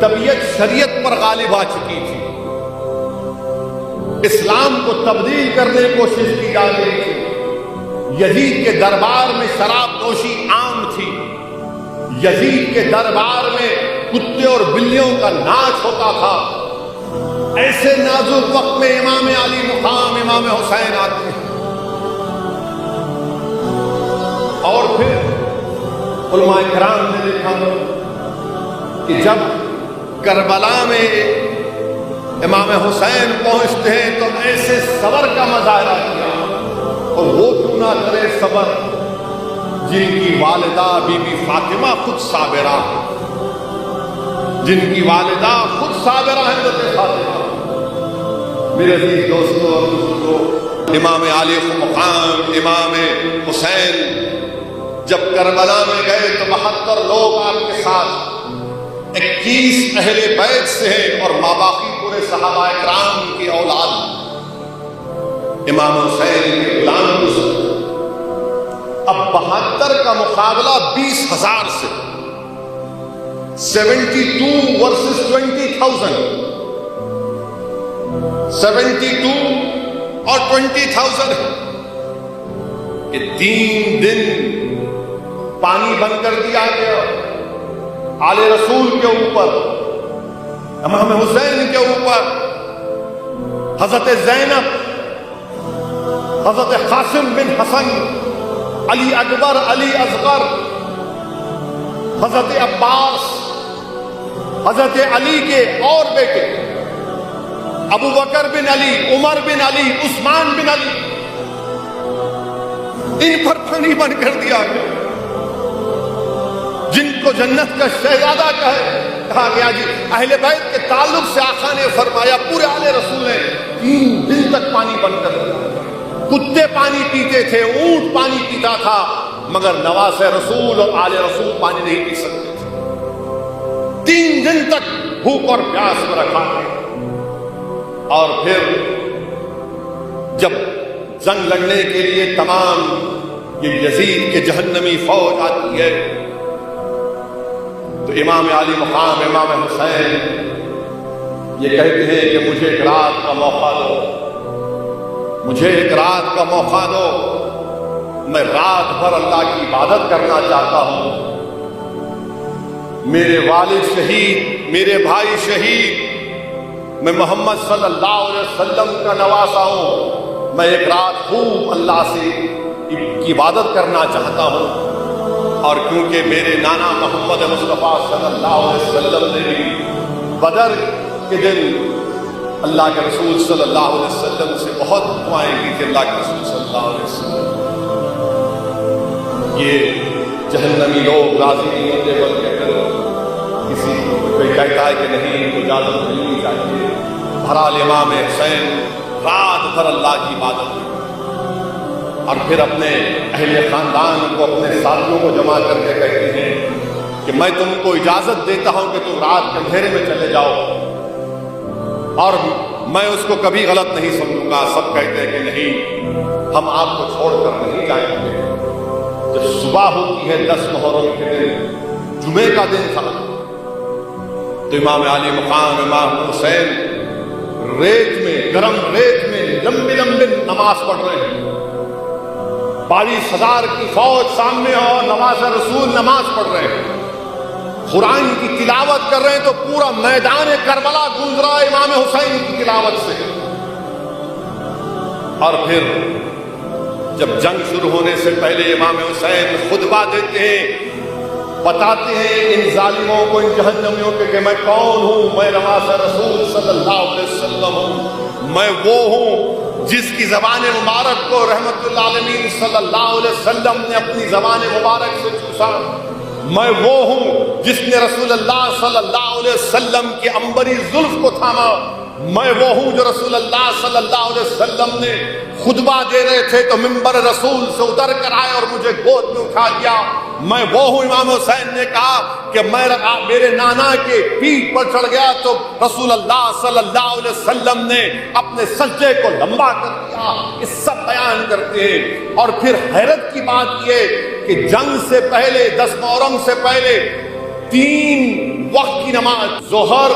طبیعت شریعت پر غالب آ چکی تھی، اسلام کو تبدیل کرنے کی کوشش کی جا رہی تھی، یزید کے دربار میں شراب نوشی عام تھی، یزید کے دربار میں کتے اور بلیوں کا ناچ ہوتا تھا۔ ایسے نازک وقت میں امام علی مقام امام حسین آتے ہیں، اور پھر علماء کرام نے لکھا کہ جب کربلا میں امام حسین پہنچتے ہیں تو ایسے صبر کا مظاہرہ کیا، اور وہ کیوں نہ کرے صبر جن کی والدہ بی بی فاطمہ خود صابرہ ہے، جن کی والدہ خود صابرہ ہیں حضرت فاطمہ۔ میرے عزیز دوستوں اور بزرگوں، امام علی مقام امام حسین جب کربلا میں گئے تو 72 لوگ آپ کے ساتھ، 21 اہل بیت سے ہیں اور ماباقی پورے صحابہ کرام کی اولاد، امام حسین کے غلام گزر۔ اب 72 کا مقابلہ 20,000 سے، 72 ورسز 20,000، 72 اور 20,000 کہ 3 دن پانی بند کر دیا گیا آل رسول کے اوپر، امام حسین کے اوپر، حضرت زینب، حضرت قاسم بن حسن، علی اکبر، علی اصغر، حضرت عباس، حضرت علی کے اور بیٹے ابو بکر بن علی، عمر بن علی، عثمان بن علی، ان پر پانی بند کر دیا گیا۔ جن کو جنت کا شہزادہ کہا گیا، جی اہل بیت کے تعلق سے آقا نے فرمایا پورے آل رسول نے 3 دن تک پانی بند کر دیا۔ کتے پانی پیتے تھے، اونٹ پانی پیتا تھا، مگر نواز رسول اور آل رسول پانی نہیں پی سکتے تھے۔ 3 دن تک بھوک اور پیاس میں رکھا ہے۔ اور پھر جب جنگ لڑنے کے لیے تمام یہ یزید کے جہنمی فوج آتی ہے تو امام علی مقام امام حسین یہ کہتے ہیں کہ مجھے ایک رات کا موقع دو، مجھے ایک رات کا موقع دو، میں رات بھر اللہ کی عبادت کرنا چاہتا ہوں۔ میرے والد شہید، میرے بھائی شہید، میں محمد صلی اللہ علیہ وسلم کا نواسا ہوں، میں ایک رات خوب اللہ سے کی عبادت کرنا چاہتا ہوں۔ اور کیونکہ میرے نانا محمد مصطفیٰ صلی اللہ علیہ وسلم نے بھی بدر کے دن اللہ کے رسول صلی اللہ علیہ وسلم سے بہت دعائیں کی تھی، اللہ کے رسول صلی اللہ علیہ وسلم یہ جہنمی لوگ راضی نہیں ہوتے، بلکہ اگر کسی کوئی کہتا ہے کہ نہیں تو اجازت نہیں چاہیے۔ بہرحال امام حسین رات بھر اللہ کی عبادت کی، اور پھر اپنے اہل خاندان کو، اپنے ساتھیوں کو جمع کر کے کہتے ہیں کہ میں تم کو اجازت دیتا ہوں کہ تم رات کے اندھیرے میں چلے جاؤ، اور میں اس کو کبھی غلط نہیں سمجھوں گا۔ سب کہتے ہیں کہ نہیں، ہم آپ کو چھوڑ کر نہیں جائیں گے۔ جب صبح ہوتی ہے 10 محرم کے دن، جمعے کا دن تھا، تو امام علی مقام امام حسین ریت میں، گرم ریت میں لمبی لمبی نماز پڑھ رہے ہیں۔ 22,000 کی فوج سامنے اور نواز رسول نماز پڑھ رہے ہیں، قرآن کی تلاوت کر رہے ہیں، تو پورا میدان کربلا گونج رہا ہے امام حسین کی تلاوت سے۔ اور پھر جب جنگ شروع ہونے سے پہلے امام حسین خطبہ دیتے ہیں، بتاتے ہیں ان ظالموں کو، ان جہنمیوں کے کہ میں کون ہوں، میں نواز رسول صلی اللہ علیہ وسلم ہوں، میں وہ ہوں جس کی زبان مبارک کو رحمت اللہ علیہ صلی اللہ علیہ وسلم نے اپنی زبان مبارک سے چوسا، میں وہ ہوں جس نے رسول اللہ صلی اللہ علیہ وسلم کی عنبری زلف کو تھاما، میں وہ ہوں جو رسول اللہ صلی اللہ علیہ وسلم نے خطبہ دے رہے تھے تو منبر رسول سے اتر کر آئے اور مجھے گود میں اٹھا لیا، میں وہ ہوں۔ امام حسین نے کہا کہ میں میرے نانا کے پیٹھ پر چڑھ گیا تو رسول اللہ صلی اللہ علیہ وسلم نے اپنے سجدے کو لمبا کر دیا۔ یہ سب بیان کرتے ہیں۔ اور پھر حیرت کی بات یہ کہ جنگ سے پہلے 10 محرم سے پہلے 3 وقت کی نماز ظہر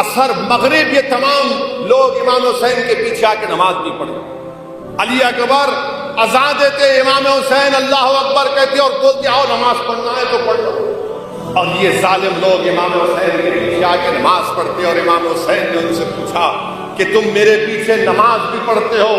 عصر مغرب یہ تمام لوگ امام حسین کے پیچھے آ کے نماز نہیں پڑھتے. علی اکبر اذان دیتے, امام حسین اللہ اکبر کہتے اور بولتے آؤ نماز پڑھنا ہے تو پڑھ لو. اور یہ ظالم لوگ امام حسین کے پیچھے آ کے نماز پڑھتے. اور امام حسین نے ان سے پوچھا کہ تم میرے پیچھے نماز بھی پڑھتے ہو,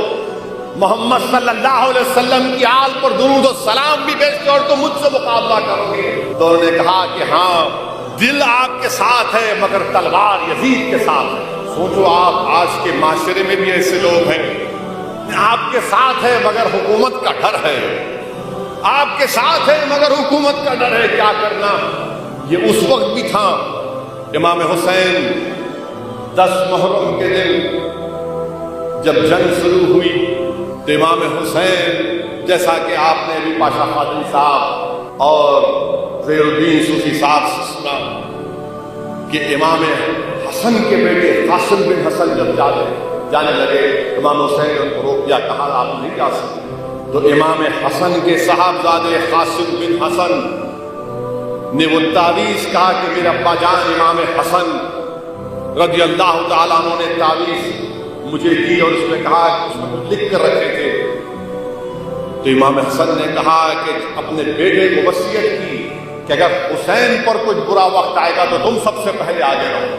محمد صلی اللہ علیہ وسلم کی آل پر درود و سلام بھی بھیجتے اور تم مجھ سے مقابلہ کرو گے؟ تو انہوں نے کہا کہ ہاں دل آپ کے ساتھ ہے مگر تلوار یزید کے ساتھ ہے. سوچو آپ آج کے معاشرے میں بھی ایسے لوگ ہیں, آپ کے ساتھ ہے مگر حکومت کا ڈر ہے, آپ کے ساتھ ہے مگر حکومت کا ڈر ہے, کیا کرنا. یہ اس وقت بھی تھا. امام حسین 10 محرم کے دن جب جنگ شروع ہوئی تو امام حسین جیسا کہ آپ نے ابھی پاشا خادم صاحب اور زیر الدین صوفی صاحب سے سنا کہ امام حسن کے بیٹے قاسم بن حسن جب جانے لگے, امام حسین نے ان کو روک دیا, کہا آپ نہیں جا سکتے. تو امام حسن کے صاحبزادے قاسم بن حسن نے وہ تعویذ کہا کہ میرا ابا جان امام حسن رضی اللہ تعالیٰ عنہ نے تعویذ مجھے دی اور اس میں کہا کہ اس میں لکھ کر رکھے تھے. تو امام حسن نے کہا کہ اپنے بیٹے کو وصیت کی کہ اگر حسین پر کچھ برا وقت آئے گا تو تم سب سے پہلے آگے رہو.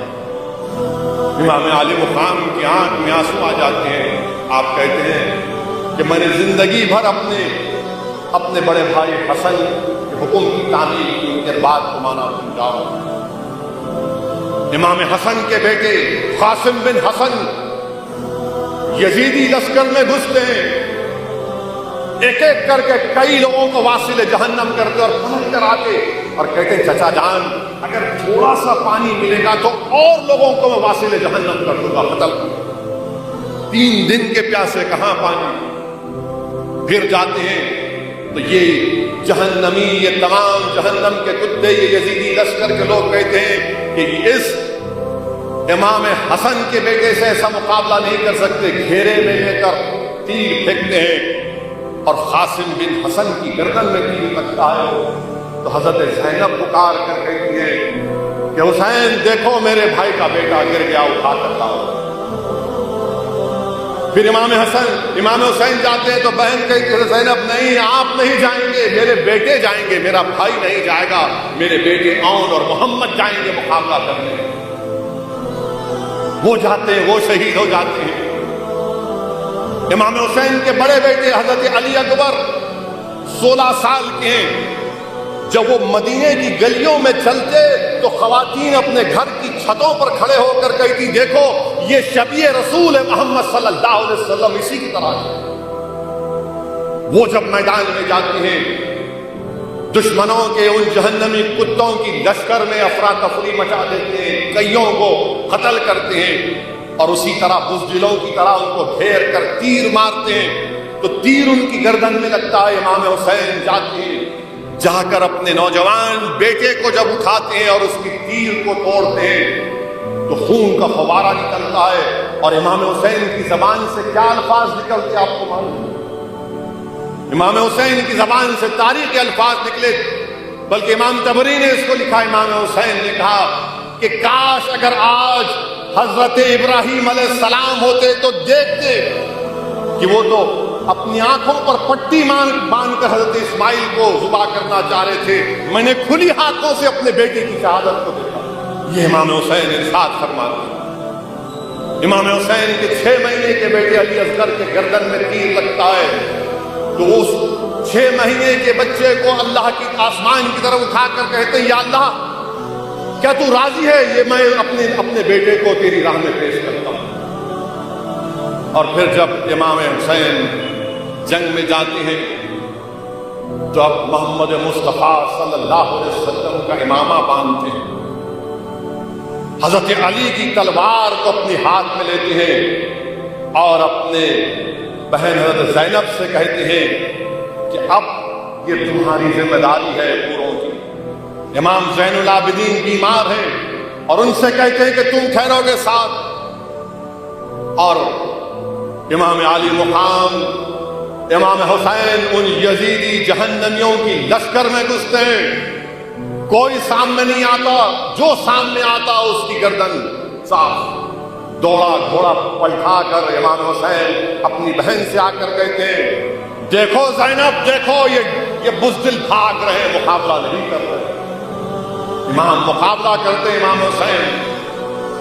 امام علی مقام کی آنکھ میں آنسو آ جاتے ہیں. آپ کہتے ہیں کہ میں نے زندگی بھر اپنے بڑے بھائی حسن کے حکم کی تعمیل کی, ان کے بات کو مانا سمجھاؤ. امام حسن کے بیٹے قاسم بن حسن یزیدی لشکر میں گھستے ہیں, ایک ایک کر کے کئی لوگوں کو واصل جہنم کرتے اور پلٹ کر آتے اور کہتے چچا جان اگر تھوڑا سا پانی ملے گا تو اور لوگوں کو میں واصل جہنم کر دوں گا, قتل. 3 دن کے پیاسے کہاں پانی. پھر جاتے ہیں تو یہ جہنمی, یہ تمام جہنم کے کتے, یہ یزیدی لشکر کے لوگ کہتے ہیں کہ اس امام حسن کے بیٹے سے ایسا مقابلہ نہیں کر سکتے. گھیرے میں لے کر تیر پھینکتے ہیں اور قاسم بن حسن کی گردن میں تیر لگتا ہے. تو حضرت زینب پکار کر کہتی ہے کہ حسین دیکھو میرے بھائی کا بیٹا گر گیا, اٹھا کر لاؤ. پھر امام حسین جاتے ہیں تو بہن کہتی ہے زینب نہیں آپ نہیں جائیں گے, میرے بیٹے جائیں گے, میرا بھائی نہیں جائے گا, میرے بیٹے اون اور محمد جائیں گے مقابلہ کرنے. وہ جاتے ہیں, وہ شہید ہو جاتے ہیں. امام حسین کے بڑے بیٹے حضرت علی اکبر 16 سال کے ہیں. جب وہ مدینے کی گلیوں میں چلتے تو خواتین اپنے گھر کی چھتوں پر کھڑے ہو کر کہتی دیکھو یہ شبیہ رسول ہے محمد صلی اللہ علیہ وسلم, اسی کی طرح ہے. وہ جب میدان میں جاتے ہیں دشمنوں کے ان جہنمی کتوں کی لشکر میں افراتفری مچا دیتے ہیں, کئیوں کو قتل کرتے ہیں اور اسی طرح بزدلوں کی طرح ان کو گھیر کر تیر مارتے ہیں. تو تیر ان کی گردن میں لگتا ہے. امام حسین جاتے ہیں, جا کر اپنے نوجوان بیٹے کو جب اٹھاتے ہیں اور اس کی تیر کو توڑتے ہیں تو خون کا فوارہ نکلتا ہے. اور امام حسین کی زبان سے کیا الفاظ نکلتے آپ کو معلوم ہے؟ امام حسین کی زبان سے تاریخی الفاظ نکلے, بلکہ امام طبری نے اس کو لکھا. امام حسین نے کہا کہ کاش اگر آج حضرت ابراہیم علیہ السلام ہوتے تو دیکھتے کہ وہ تو اپنی آنکھوں پر پٹی باندھ کر حضرت اسماعیل کو ذبح کرنا چاہ رہے تھے, میں نے کھلی ہاتھوں سے اپنے بیٹے کی شہادت کو دیکھا. یہ امام حسین ارشاد فرماتے ہیں. امام حسین کے 6 مہینے کے بیٹے علی اصغر کے گردن میں تیر لگتا ہے تو اس 6 مہینے کے بچے کو اللہ کی آسمان کی طرف اٹھا کر کہتے ہیں یا اللہ کیا تو راضی ہے یہ میں اپنے بیٹے کو تیری راہ میں پیش کرتا ہوں. اور پھر جب امام حسین جنگ میں جاتے ہیں تو اب محمد مصطفیٰ صلی اللہ علیہ وسلم کا امامہ باندھتے ہیں, حضرت علی کی تلوار کو اپنے ہاتھ میں لیتے ہیں اور اپنے بہن حضرت زینب سے کہتے ہیں کہ اب یہ تمہاری ذمہ داری ہے پوروں کی. امام زین العابدین بیمار ہیں اور ان سے کہتے ہیں کہ تم ٹھہرو گے ساتھ. اور امام علی مقام امام حسین ان یزیدی جہنمیوں کی لشکر میں گھستے ہیں کوئی سامنے نہیں آتا، جو سامنے آتا اس کی گردن صاف۔ دوڑا گھوڑا پلٹا کر امام حسین اپنی بہن سے آ کر کہتے ہیں دیکھو زینب، دیکھو یہ بزدل بھاگ رہے، مقابلہ نہیں کر رہے۔ امام مقابلہ کرتے امام حسین،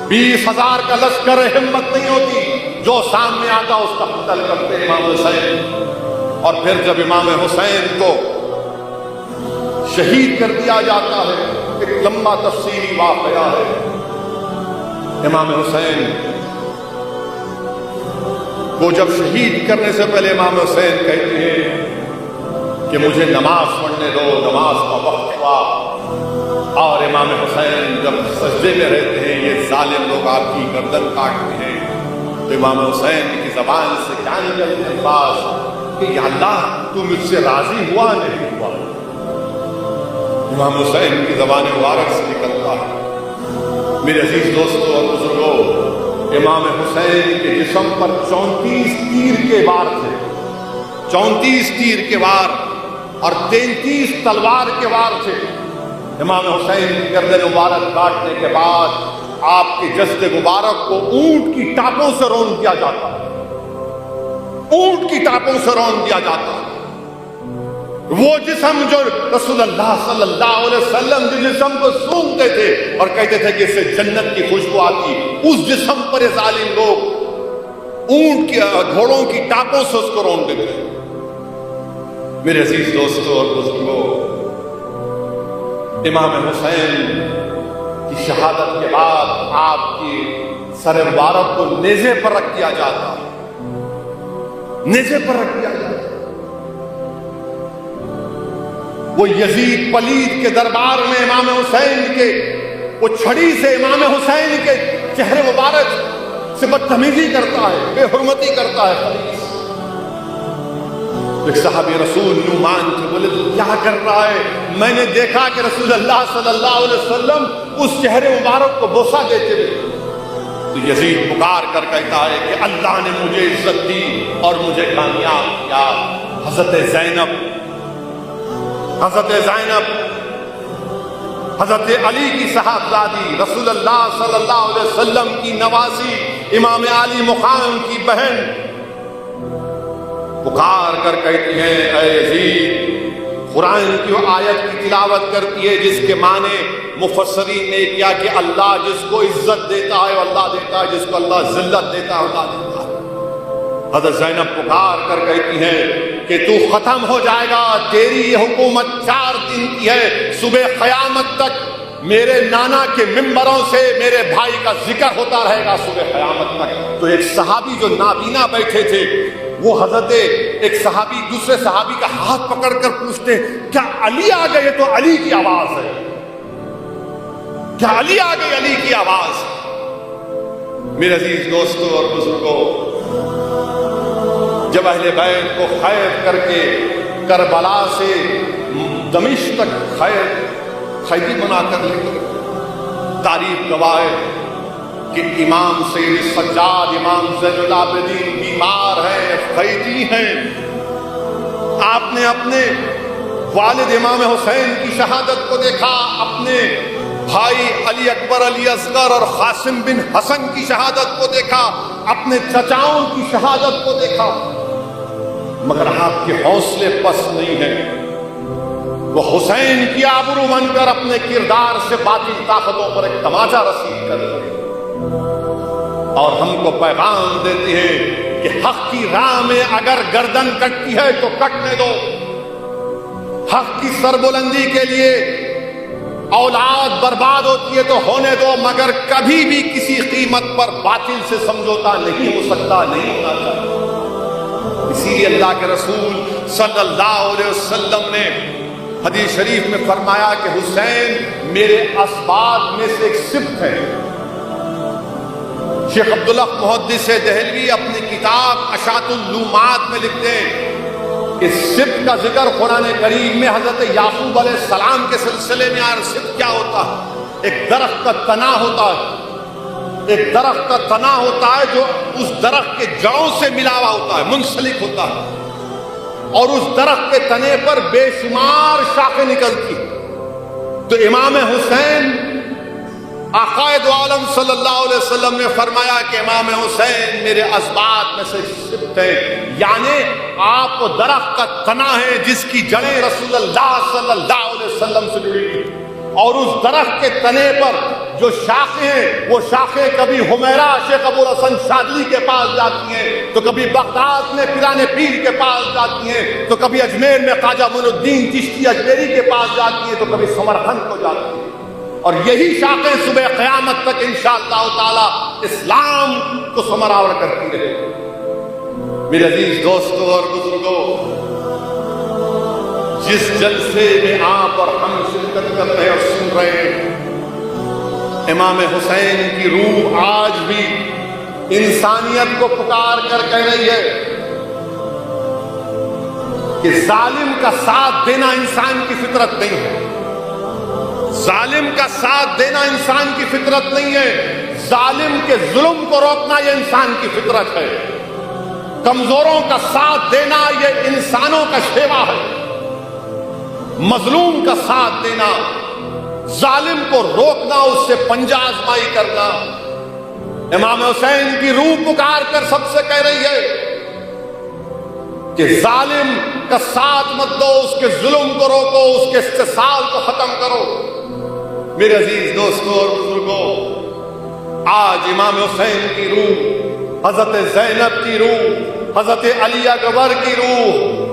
20,000 کا لشکر، ہمت نہیں ہوتی، جو سامنے آتا اس کا قتل کرتے امام حسین۔ اور پھر جب امام حسین کو شہید کر دیا جاتا ہے، ایک لمبا تفصیلی واقعہ ہے۔ امام حسین کو جب شہید کرنے سے پہلے امام حسین کہتے ہیں کہ مجھے نماز پڑھنے دو، نماز کا وقت ہوا۔ اور امام حسین جب سجدے میں رہتے ہیں، یہ ظالم لوگ آپ کی گردن کاٹتے ہیں، تو امام حسین کی زبان سے کیا نکلتے الفاظ کہ یا اللہ تو مجھ سے راضی ہوا نہیں ہوا۔ امام حسین کی زبان مبارک سے نکلتا ہے۔ میرے عزیز دوستوں اور بزرگوں، امام حسین کے جسم پر 34 تیر کے وار تھے، 34 تیر کے وار اور 33 تلوار کے وار تھے۔ امام حسین کی گردن مبارک کاٹنے کے بعد آپ کے جسد مبارک کو اونٹ کی ٹانپوں سے رون دیا جاتا ہے، اونٹ کی ٹانپوں سے رون دیا جاتا ہے۔ وہ جسم جو رسول اللہ صلی اللہ علیہ وسلم جس جسم کو سونگتے تھے اور کہتے تھے کہ اس سے جنت کی خوشبو آتی، اس جسم پر یہ ظالم لوگ اونٹ کی گھوڑوں کی ٹانپوں سے اس کو رون دیتے تھے۔ میرے عزیز دوستوں اور بزرگوں، امام حسین کی شہادت کے بعد آپ کی سر مبارک کو نیزے پر رکھ دیا جاتا، نیزے پر رکھ دیا جاتا۔ وہ یزید پلید کے دربار میں امام حسین کے وہ چھڑی سے امام حسین کے چہرے مبارک سے بدتمیزی کرتا ہے، بے حرمتی کرتا ہے۔ ایک صحابی رسول نعمان تھے، بولے تو کیا کر رہا ہے؟ میں نے دیکھا کہ رسول اللہ صلی اللہ علیہ وسلم اس چہرے مبارک کو بوسہ دیتے ہوئے۔ تو یزید پکار کر کہتا ہے کہ اللہ نے مجھے عزت دی اور مجھے کامیاب کیا۔ حضرت زینب، حضرت علی کی صاحبزادی، رسول اللہ صلی اللہ علیہ وسلم کی نوازی، امام علی مقام کی بہن، پکار کر کہتی ہیں اے یزید، قرآن کی وہ آیت کی تلاوت کرتی ہے جس کے معنی مفسرین نے کیا کہ اللہ جس کو عزت دیتا ہے اللہ دیتا ہے، جس کو اللہ ذلت دیتا ہے اللہ دیتا ہے۔ حضرت زینب پکار کر کہتی ہیں کہ تو ختم ہو جائے گا، تیری یہ حکومت 4 دن کی ہے، صبح قیامت تک میرے نانا کے ممبروں سے میرے بھائی کا ذکر ہوتا رہے گا صبح قیامت تک۔ تو ایک صحابی جو نابینا بیٹھے تھے، وہ حضرت ایک صحابی دوسرے صحابی کا ہاتھ پکڑ کر پوچھتے کیا علی آ گئے؟ تو علی کی آواز ہے، کیا علی آ گئی؟ علی کی آواز۔ میرے عزیز دوستوں اور بزرگوں، جب اہل بیت کو خیر کر کے کربلا سے دمشق تک قیدی بنا کر لے گئے، تاریخ گواہ ہے کہ امام سید سجاد، امام زین العابدین بیمار ہیں، قیدی ہیں۔ آپ نے اپنے والد امام حسین کی شہادت کو دیکھا، اپنے بھائی علی اکبر، علی اصغر اور قاسم بن حسن کی شہادت کو دیکھا، اپنے چچاؤں کی شہادت کو دیکھا، مگر آپ کے حوصلے پست نہیں ہیں۔ وہ حسین کی آبرو بن کر اپنے کردار سے باطل طاقتوں پر ایک تماچا رسید کر رہے ہیں اور ہم کو پیغام دیتے ہیں کہ حق کی راہ میں اگر گردن کٹتی ہے تو کٹنے دو، حق کی سربلندی کے لیے اولاد برباد ہوتی ہے تو ہونے دو، مگر کبھی بھی کسی قیمت پر باطل سے سمجھوتا نہیں ہو سکتا، نہیں ہونا چاہیے۔ اسی لیے اللہ کے رسول صلی اللہ علیہ وسلم نے حدیث شریف میں فرمایا کہ حسین میرے اسباط میں سے ایک سبط ہے۔ شیخ عبداللہ محدث دہلوی اپنی کتاب اشاعت اللومات میں لکھتے ہیں کہ سبط کا ذکر قرآن کریم میں حضرت یعقوب علیہ السلام کے سلسلے میں آیا۔ سبط کیا ہوتا ہے؟ ایک درخت کا تنا ہوتا ہے، ایک درخت کا تنا ہوتا ہے جو اس درخت کے جڑوں سے ملا ہوا ہوتا ہے، منسلک ہوتا ہے، اور اس درخت کے تنے پر بے شمار شاخیں نکلتی، تو امام حسین آقائد عالم صلی اللہ علیہ وسلم نے فرمایا کہ امام حسین میرے اسباط میں سے سبت ہے، یعنی آپ وہ درخت کا تنا ہے جس کی جڑیں رسول اللہ صلی اللہ علیہ وسلم سے جڑی ہوئی، اور اس درخت کے تنے پر جو شاخیں ہیں وہ شاخیں کبھی حمیرہ شیخ ابو الحسن شاذلی کے پاس جاتی ہیں، تو کبھی بغداد میں پیران پیر کے پاس جاتی ہیں، تو کبھی اجمیر میں خواجہ معین الدین چشتی اجمیری کے پاس جاتی ہیں، تو کبھی سمرقند کو جاتی ہیں، اور یہی شاخیں صبح قیامت تک انشاءاللہ تعالی اسلام کو ثمرآور کرتی رہے۔ میرے عزیز دوستوں اور بزرگوں، جس جلسے میں آپ اور ہم شرکت کر رہے اور سن رہے ہیں، امام حسین کی روح آج بھی انسانیت کو پکار کر کہہ رہی ہے کہ ظالم کا ساتھ دینا انسان کی فطرت نہیں ہے، ظالم کا ساتھ دینا انسان کی فطرت نہیں ہے، ظالم کے ظلم کو روکنا یہ انسان کی فطرت ہے، کمزوروں کا ساتھ دینا یہ انسانوں کا شیوا ہے، مظلوم کا ساتھ دینا، ظالم کو روکنا، اس سے پنجہ آزمائی کرنا۔ امام حسین کی روح پکار کر سب سے کہہ رہی ہے کہ ظالم کا ساتھ مت دو، اس کے ظلم کو روکو، اس کے استحصال کو ختم کرو۔ میرے عزیز دوستوں اور بزرگوں، آج امام حسین کی روح، حضرت زینب کی روح، حضرت علی اکبر کی روح،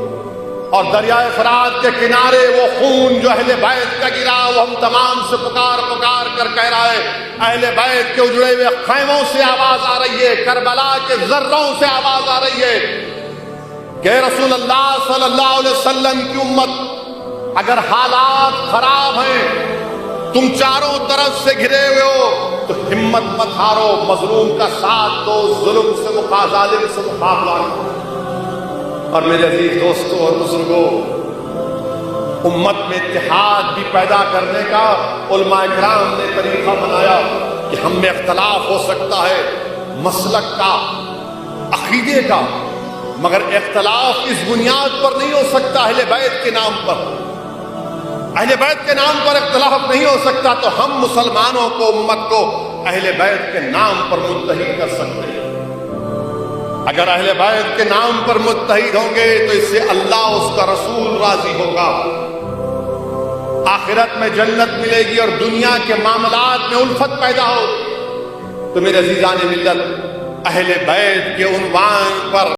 اور دریائے فرات کے کنارے وہ خون جو اہل بیت کا گرا، وہ ہم تمام سے پکار پکار کر کہہ رہا ہے، اہل بیت کے اجڑے ہوئے خیموں سے آواز آ رہی ہے، کربلا کے ذروں سے آواز آ رہی ہے کہ رسول اللہ صلی اللہ علیہ وسلم کی امت، اگر حالات خراب ہیں، تم چاروں طرف سے گھرے ہوئے ہو، تو ہمت مت ہارو، مظلوم کا ساتھ دو، ظلم سے ظالم سے مقابلہ کرو۔ اور میرے عزیز دوستوں اور بزرگوں، امت میں اتحاد بھی پیدا کرنے کا علماء کرام نے طریقہ بنایا کہ ہم میں اختلاف ہو سکتا ہے مسلک کا، عقیدے کا، مگر اختلاف اس بنیاد پر نہیں ہو سکتا اہل بیت کے نام پر، اہل بیت کے نام پر اختلاف نہیں ہو سکتا، تو ہم مسلمانوں کو، امت کو اہل بیت کے نام پر متحد کر سکتے ہیں۔ اگر اہل بیت کے نام پر متحد ہوں گے تو اس سے اللہ، اس کا رسول راضی ہوگا، آخرت میں جنت ملے گی، اور دنیا کے معاملات میں الفت پیدا ہو۔ تو میرے عزیزان ملت، اہل بیت کے عنوان پر